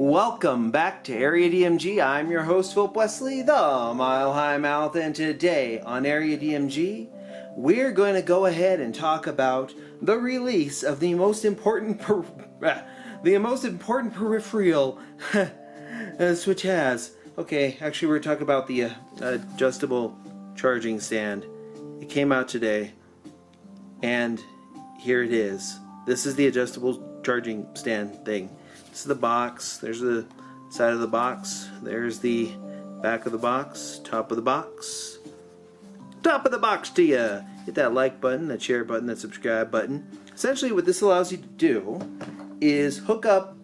Welcome back to Area DMG. I'm your host, Philip Wesley, the Mile High Mouth, and today on Area DMG, we're going to go ahead and talk about the release of the most important peripheral Switch has. Okay, actually we're talking about the adjustable charging stand. It came out today, and here it is. This is the adjustable charging stand thing. This is the box. There's the side of the box. There's the back of the box. Top of the box. Top of the box to ya! Hit that like button, that share button, that subscribe button. Essentially what this allows you to do is hook up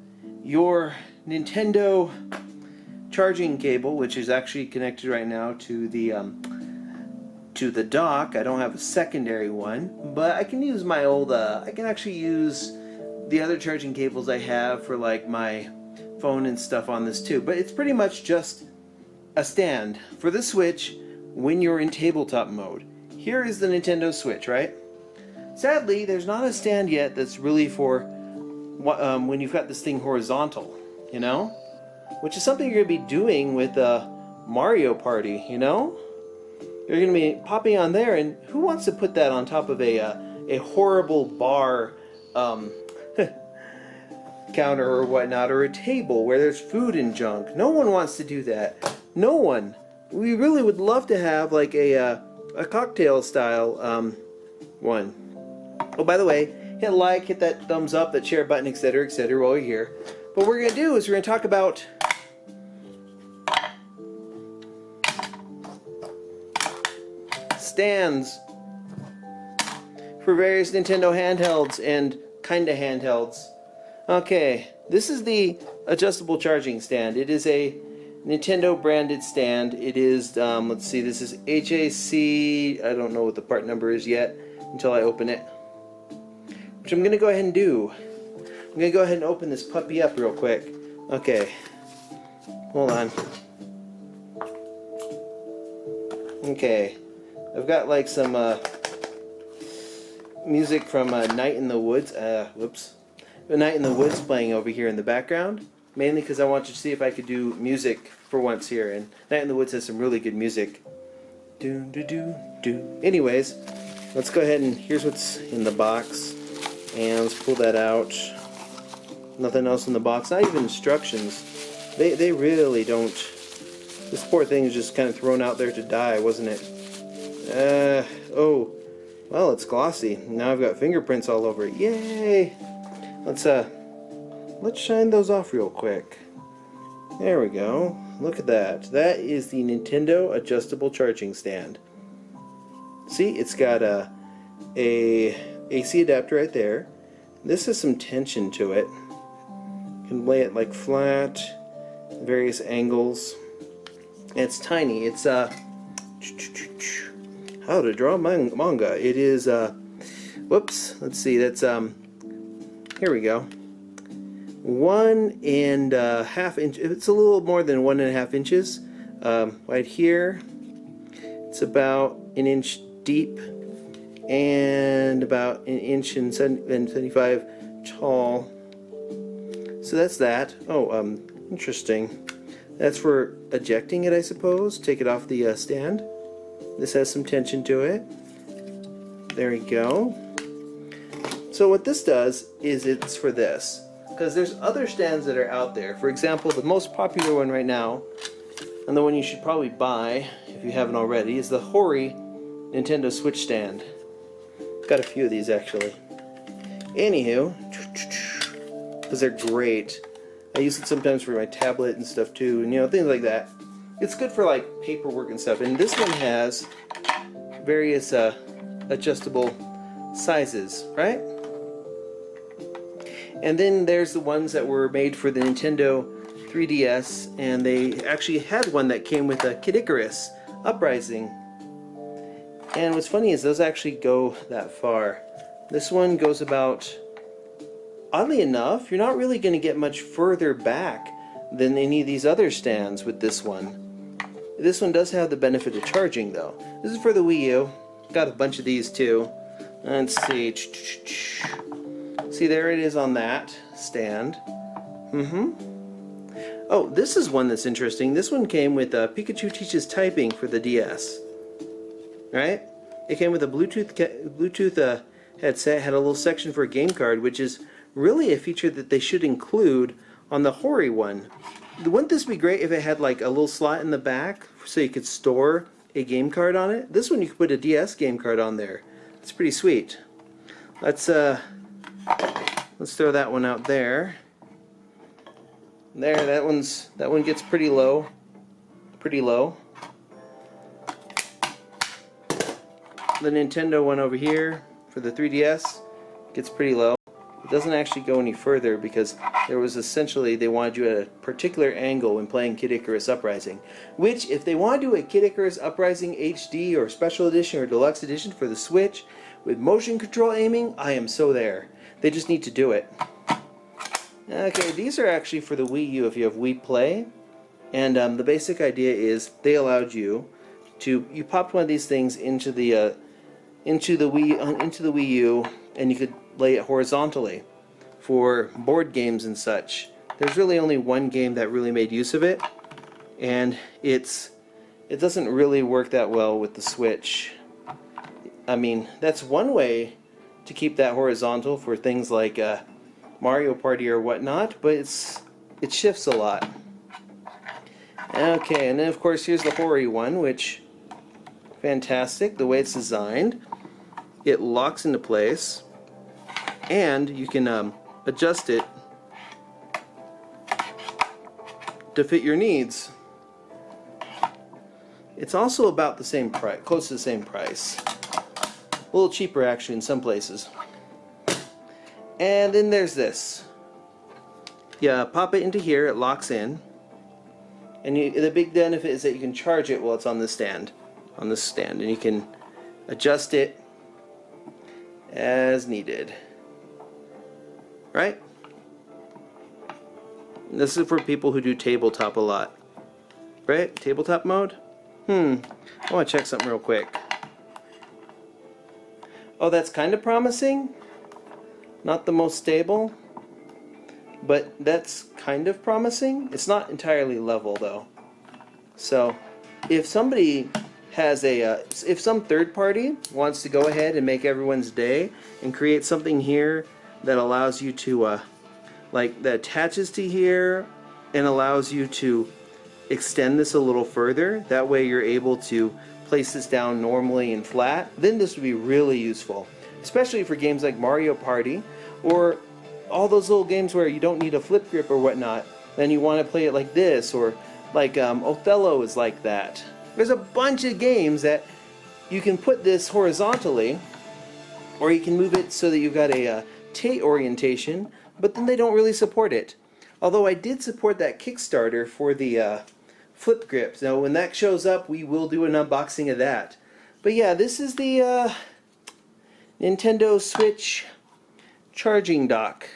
your Nintendo charging cable, which is actually connected right now to the dock. I don't have a secondary one, but I can use my old, I can actually use the other charging cables I have for like my phone and stuff on this too. But it's pretty much just a stand for the Switch when you're in tabletop mode. Here is the Nintendo Switch, right? Sadly, there's not a stand yet that's really for when you've got this thing horizontal, you know? Which is something you're going to be doing with Mario Party, you know? You're going to be popping on there, and who wants to put that on top of a horrible bar counter or whatnot, or a table where there's food and junk? No one wants to do that. No one. We really would love to have like a cocktail style one. Oh, by the way, hit like, hit that thumbs up, that share button, etc., etc. while you're here. But what we're going to do is we're going to talk about stands for various Nintendo handhelds and kinda handhelds. Okay, this is the adjustable charging stand. It is a Nintendo branded stand. It is, let's see, this is HAC, I don't know what the part number is yet until I open it. Which I'm gonna go ahead and do. I'm gonna go ahead and open this puppy up real quick. Okay, hold on. Okay, I've got like some music from Night in the Woods. Whoops. The Night in the Woods playing over here in the background. Mainly because I wanted to see if I could do music for once here. And Night in the Woods has some really good music. Do do do do. Anyways, let's go ahead and here's what's in the box. And let's pull that out. Nothing else in the box. Not even instructions. They really don't. This poor thing is just kind of thrown out there to die, wasn't it? Oh. Well, it's glossy. Now I've got fingerprints all over it. Yay! Let's shine those off real quick. There we go. Look at that. That is the Nintendo adjustable charging stand. See, it's got a AC adapter right there. This has some tension to it. You can lay it like flat, various angles. And it's tiny. It's how to draw manga. It is whoops, let's see, that's here we go. 1.5 inch. It's a little more than 1.5 inches. Right here, it's about an inch deep and about an inch and 75 tall. So that's that. Oh, interesting. That's for ejecting it, I suppose. Take it off the stand. This has some tension to it. There we go. So what this does is it's for this. Because there's other stands that are out there. For example, the most popular one right now, and the one you should probably buy if you haven't already, is the Hori Nintendo Switch stand. Got a few of these actually. Anywho, because they're great. I use it sometimes for my tablet and stuff too, and you know, things like that. It's good for like paperwork and stuff. And this one has various adjustable sizes, right? And then there's the ones that were made for the Nintendo 3DS, and they actually had one that came with a Kid Icarus Uprising. And what's funny is those actually go that far. This one goes about, oddly enough, you're not really going to get much further back than any of these other stands with this one. This one does have the benefit of charging though. This is for the Wii U. Got a bunch of these too. Let's see. See, there it is on that stand. Oh, this is one that's interesting. This one came with Pikachu Teaches Typing for the DS. Right? It came with a Bluetooth headset, had a little section for a game card, which is really a feature that they should include on the Hori one. Wouldn't this be great if it had like a little slot in the back so you could store a game card on it? This one you could put a DS game card on there. It's pretty sweet. Let's throw that one out there. There, that one gets pretty low. Pretty low. The Nintendo one over here for the 3DS gets pretty low. It doesn't actually go any further because there was essentially, they wanted you at a particular angle when playing Kid Icarus Uprising. Which, if they want to do a Kid Icarus Uprising HD or Special Edition or Deluxe Edition for the Switch with motion control aiming, I am so there. They just need to do it. Okay, these are actually for the Wii U if you have Wii Play. And the basic idea is they allowed you to, you popped one of these things into the Wii U, and you could lay it horizontally for board games and such. There's really only one game that really made use of it, and it doesn't really work that well with the Switch. I mean, that's one way to keep that horizontal for things like Mario Party or whatnot, but it shifts a lot. Okay, and then of course here's the Hori one, which fantastic the way it's designed. It locks into place, and you can adjust it to fit your needs. It's also about the same price, close to the same price. A little cheaper actually in some places. And then there's this. Yeah, pop it into here, it locks in. And the big benefit is that you can charge it while it's on the stand. On this stand, and you can adjust it as needed. Right? This is for people who do tabletop a lot. Right? Tabletop mode? I want to check something real quick. Oh, that's kind of promising. Not the most stable, but that's kind of promising. It's not entirely level though. So if somebody has if some third party wants to go ahead and make everyone's day and create something here that allows you to like that attaches to here and allows you to extend this a little further, that way you're able to place this down normally and flat, then this would be really useful, especially for games like Mario Party or all those little games where you don't need a flip grip or whatnot, then you want to play it like this, or like Othello is like that. There's a bunch of games that you can put this horizontally, or you can move it so that you've got a T orientation, but then they don't really support it. Although I did support that Kickstarter for the flip grips. Now when that shows up, we will do an unboxing of that. But yeah, this is the Nintendo Switch charging dock.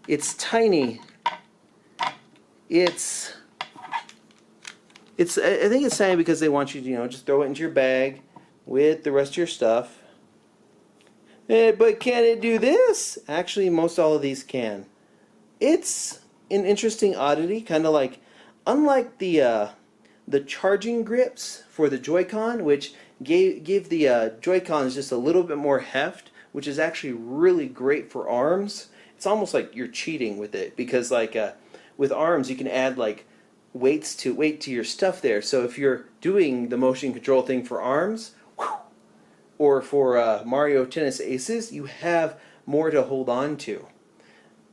It's tiny. I think it's tiny because they want you to, just throw it into your bag with the rest of your stuff. But can it do this? Actually, most all of these can. It's an interesting oddity, kind of like, unlike the charging grips for the Joy-Con, which give the Joy-Cons just a little bit more heft, which is actually really great for ARMS. It's almost like you're cheating with it, because like with ARMS you can add like weight to your stuff there. So if you're doing the motion control thing for ARMS, or for Mario Tennis Aces, you have more to hold on to.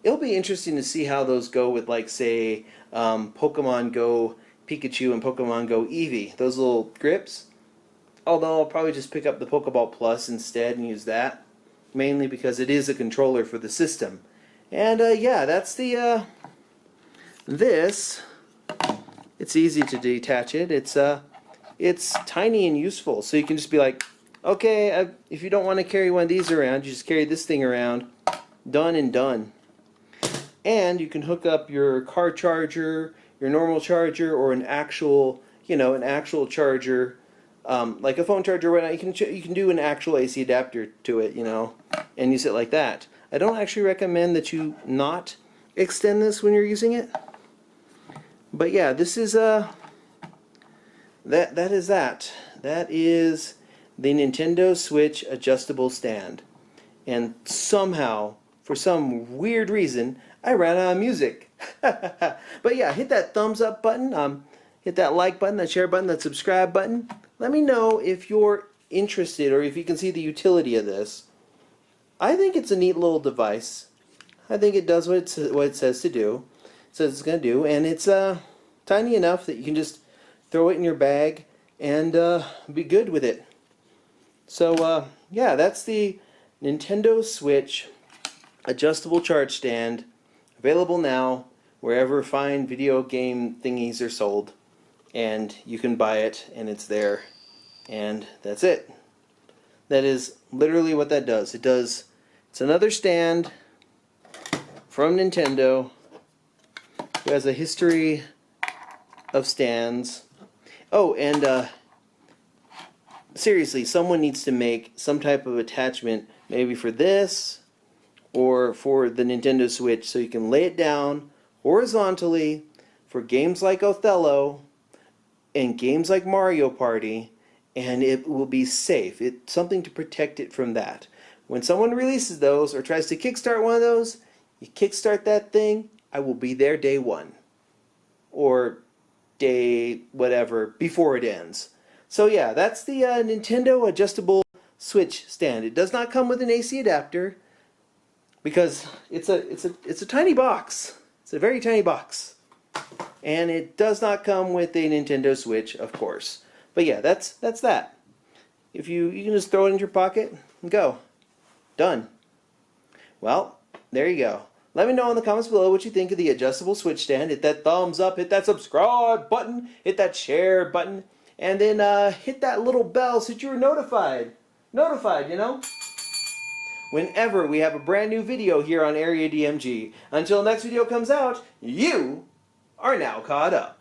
It'll be interesting to see how those go with, like, say, Pokemon Go Pikachu and Pokemon Go Eevee, those little grips. Although I'll probably just pick up the Pokeball Plus instead and use that, mainly because it is a controller for the system. And yeah, that's the this. It's easy to detach it. It's tiny and useful, so you can just be like, okay, if you don't want to carry one of these around, you just carry this thing around. Done and done. And you can hook up your car charger, your normal charger, or an actual, an actual charger, like a phone charger. Or whatnot. You can do an actual AC adapter to it, and use it like that. I don't actually recommend that you not extend this when you're using it. But yeah, this is that is that. That is the Nintendo Switch adjustable stand. And somehow, for some weird reason, I ran out of music. But yeah, hit that thumbs up button, hit that like button, that share button, that subscribe button. Let me know if you're interested or if you can see the utility of this. I think it's a neat little device. I think it does what it says to do. It says it's going to do, and it's tiny enough that you can just throw it in your bag and be good with it. So yeah, that's the Nintendo Switch adjustable charge stand, available now wherever fine video game thingies are sold, and you can buy it and it's there, and that's it. That is literally what that does. It's another stand from Nintendo, who has a history of stands. Oh, and seriously, someone needs to make some type of attachment, maybe for this or for the Nintendo Switch, so you can lay it down horizontally for games like Othello and games like Mario Party, and it will be safe. It's something to protect it from that. When someone releases those or tries to kickstart one of those, you kickstart that thing, I will be there day one. Or day whatever before it ends. So yeah, that's the Nintendo adjustable Switch stand. It does not come with an AC adapter because it's a tiny box. It's a very tiny box. And it does not come with a Nintendo Switch, of course. But yeah, that's that. If you can just throw it in your pocket and go. Done. Well, there you go. Let me know in the comments below what you think of the adjustable Switch stand. Hit that thumbs up, hit that subscribe button, hit that share button, and then hit that little bell so that you're notified. Notified, you know? Whenever we have a brand new video here on Area DMG. Until next video comes out, you are now caught up.